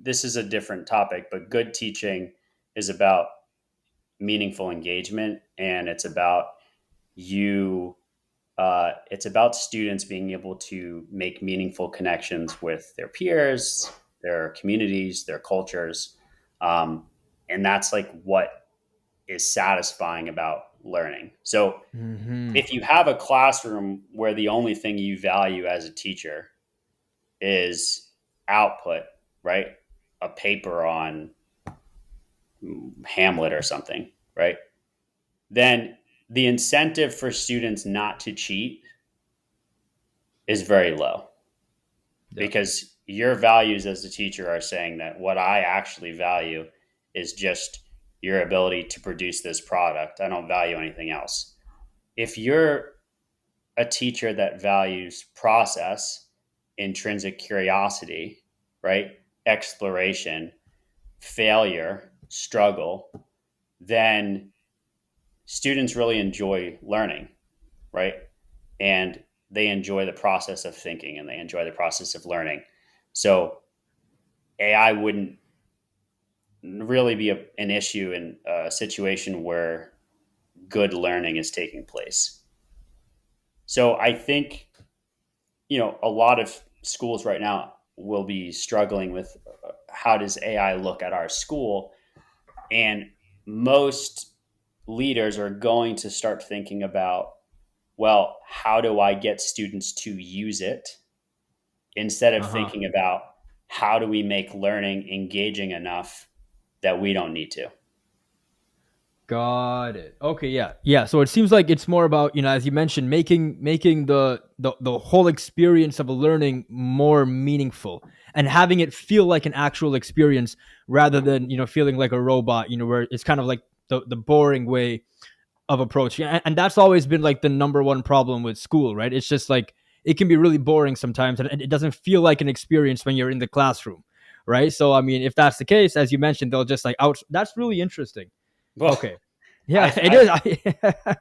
this is a different topic, but good teaching is about meaningful engagement, and you it's about students being able to make meaningful connections with their peers, their communities, their cultures, um, and that's like what is satisfying about learning. So Hmm. if you have a classroom where the only thing you value as a teacher is output, right? A paper on Hamlet or something, right? Then the incentive for students not to cheat is very low Yeah. because your values as a teacher are saying that what I actually value is just your ability to produce this product. I don't value anything else. If you're a teacher that values process, intrinsic curiosity, right? Exploration, failure, struggle, then students really enjoy learning, right? And they enjoy the process of thinking and they enjoy the process of learning. So AI wouldn't really be an issue in a situation where good learning is taking place. So I think, a lot of schools right now will be struggling with how does AI look at our school? And most leaders are going to start thinking about, well, how do I get students to use it instead of Uh-huh. thinking about how do we make learning engaging enough that we don't need to. Got it. Okay, yeah. Yeah, so it seems like it's more about, as you mentioned, making the whole experience of a learning more meaningful and having it feel like an actual experience rather than, feeling like a robot, where it's kind of like the boring way of approach. And that's always been like the number one problem with school, right? It's just like it can be really boring sometimes and it doesn't feel like an experience when you're in the classroom, right? So I mean, if that's the case, as you mentioned, they'll just like out. That's really interesting. Well, Okay. Yeah, I, it I, is.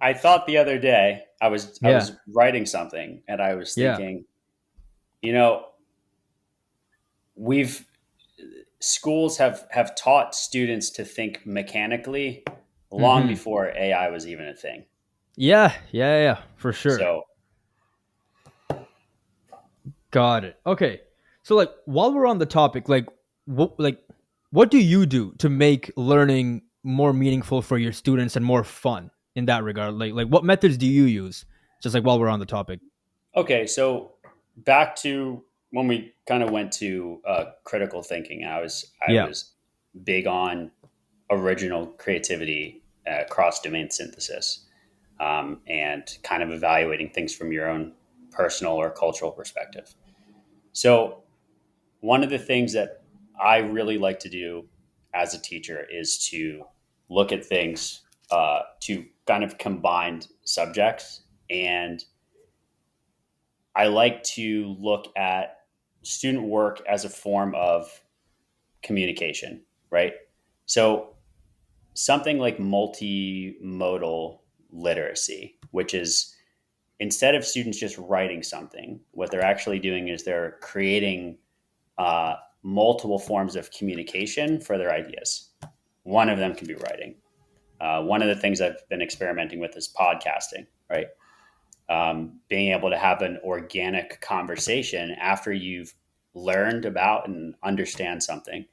I thought the other day I Yeah. was writing something and I was Yeah. thinking, you know, we've schools have taught students to think mechanically long Hmm. before AI was even a thing. Yeah. Yeah. Yeah. For sure. So, Got it. Okay. So like while we're on the topic, what do you do to make learning more meaningful for your students and more fun in that regard? Like what methods do you use? Just like while we're on the topic. okay, so back to when we kind of went to critical thinking. I Yeah. was big on original creativity, cross domain synthesis, and kind of evaluating things from your own personal or cultural perspective. So one of the things that I really like to do as a teacher is to look at things to kind of combined subjects. And I like to look at student work as a form of communication, right? So something like multimodal literacy, which is instead of students just writing something, what they're actually doing is they're creating multiple forms of communication for their ideas. One of them can be writing. One of the things I've been experimenting with is podcasting, right? Being able to have an organic conversation after you've learned about and understand something,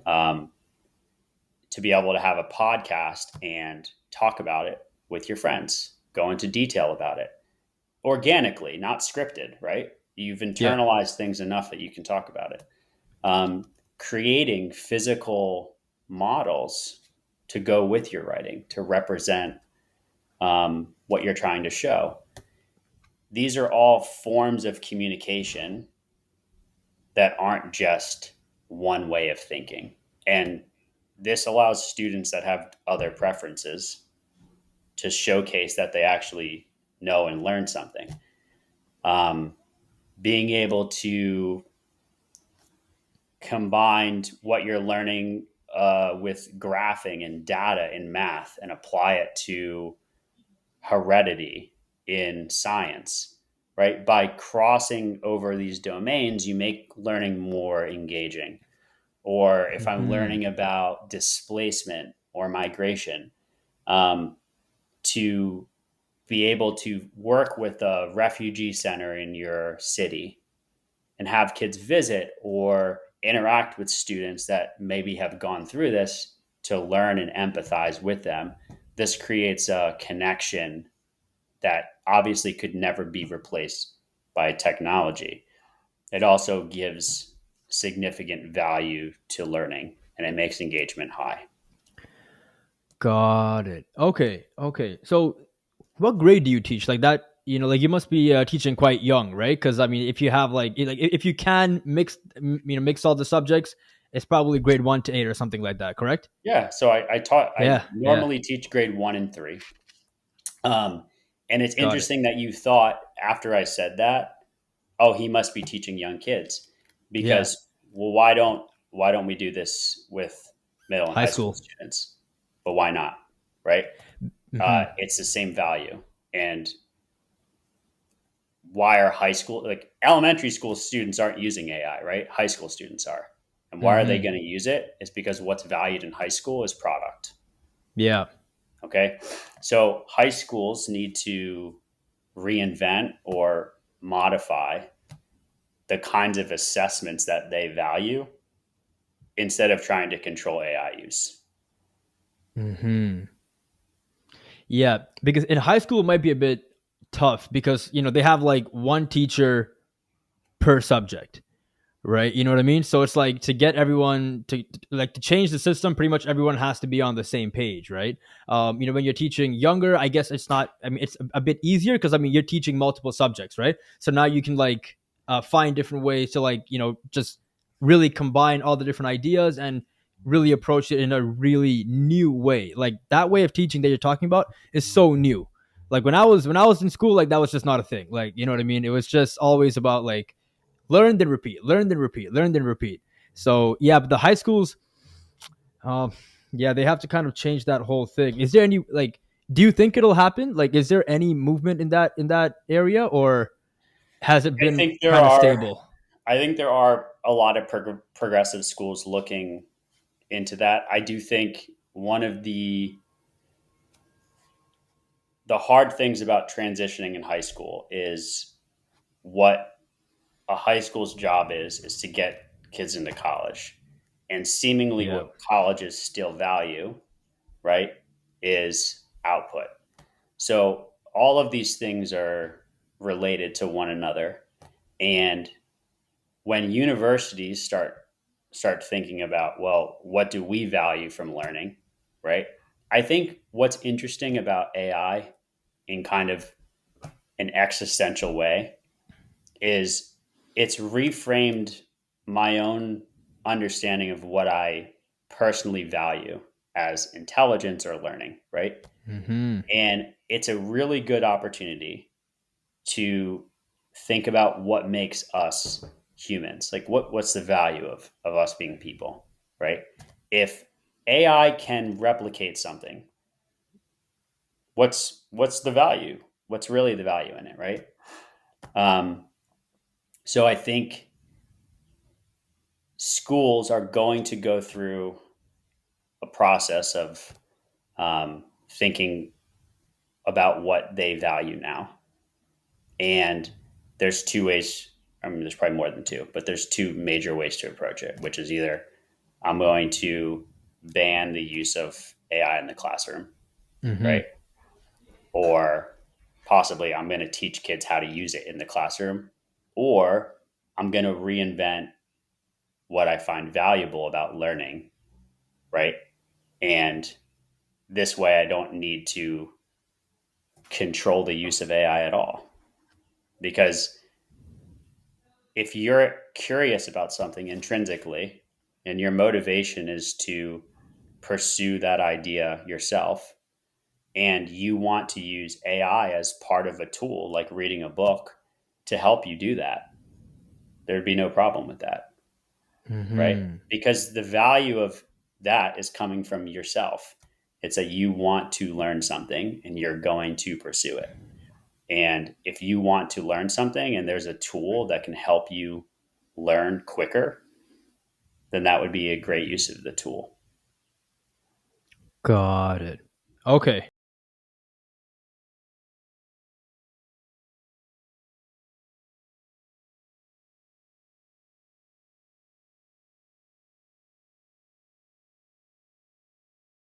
um, to be able to have a podcast and talk about it with your friends, go into detail about it organically, not scripted, right? You've Yeah. internalized things enough that you can talk about it. Creating physical models to go with your writing to represent what you're trying to show. These are all forms of communication that aren't just one way of thinking. And this allows students that have other preferences to showcase that they actually know and learn something. Um, Being able to combine what you're learning with graphing and data in math and apply it to heredity in science, right? By crossing over these domains, you make learning more engaging. or if I'm Hmm. learning about displacement or migration, um, to be able to work with a refugee center in your city and have kids visit or interact with students that maybe have gone through this to learn and empathize with them. This creates a connection that obviously could never be replaced by technology. It also gives significant value to learning and it makes engagement high. Got it. Okay. Okay. So, what grade do you teach? Like that, like you must be teaching quite young, right? Because I mean, if you have like if you can mix all the subjects, it's probably grade 1 to 8 or something like that. Correct? Yeah, so I Yeah. Yeah. normally teach grade 1 and 3. Um, and it's Got it. interesting that you thought after I said that, oh, he must be teaching young kids, Yeah. because well, why don't we do this with middle and High high school school. students? But why not? Right? Hmm. It's the same value. And why are high school, like elementary school students aren't using AI, right? High school students are. And why are they Hmm. going to use it? It's because what's valued in high school is product. Yeah. Okay. So high schools need to reinvent or modify the kinds of assessments that they value instead of trying to control AI use. Hmm. Yeah, because in high school it might be a bit tough because they have like one teacher per subject, right? You know what I mean? So it's like to get everyone to change the system, pretty much everyone has to be on the same page, right? When you're teaching younger, I guess it's not. I mean, it's a bit easier because I mean you're teaching multiple subjects, right? So now you can like find different ways to like just really combine all the different ideas and really approach it in a really new way. Like that way of teaching that you're talking about is so new. Like when I was in school, like that was just not a thing. Like you know what I mean? It was just always about like learn then repeat, learn then repeat, learn then repeat. So yeah, but the high schools, um, yeah, they have to kind of change that whole thing. Is there any like? Do you think it'll happen? Like, is there any movement in that area, or has it I been think there kind of are stable? I think there are a lot of progressive schools looking into that. I do think one of the hard things about transitioning in high school is what a high school's job is to get kids into college. And seemingly Yeah. what colleges still value, right, is output. So all of these things are related to one another. And when universities start thinking about, well, what do we value from learning, right? I think what's interesting about AI in kind of an existential way is it's reframed my own understanding of what I personally value as intelligence or learning, right? Hmm. And it's a really good opportunity to think about what makes us humans. Like what's the value of us being people, right? If AI can replicate something, what's the value? What's really the value in it, right? Um, so I think schools are going to go through a process of thinking about what they value now. And there's two ways. I mean, there's probably more than two, but there's two major ways to approach it, which is either I'm going to ban the use of AI in the classroom, Hmm. right? Or possibly I'm going to teach kids how to use it in the classroom, or I'm going to reinvent what I find valuable about learning, right? And this way I don't need to control the use of AI at all. Because if you're curious about something intrinsically and your motivation is to pursue that idea yourself, and you want to use AI as part of a tool like reading a book to help you do that, there'd be no problem with that, right? Hmm. Because the value of that is coming from yourself. It's that you want to learn something and you're going to pursue it. And if you want to learn something and there's a tool that can help you learn quicker, then that would be a great use of the tool. Got it. Okay.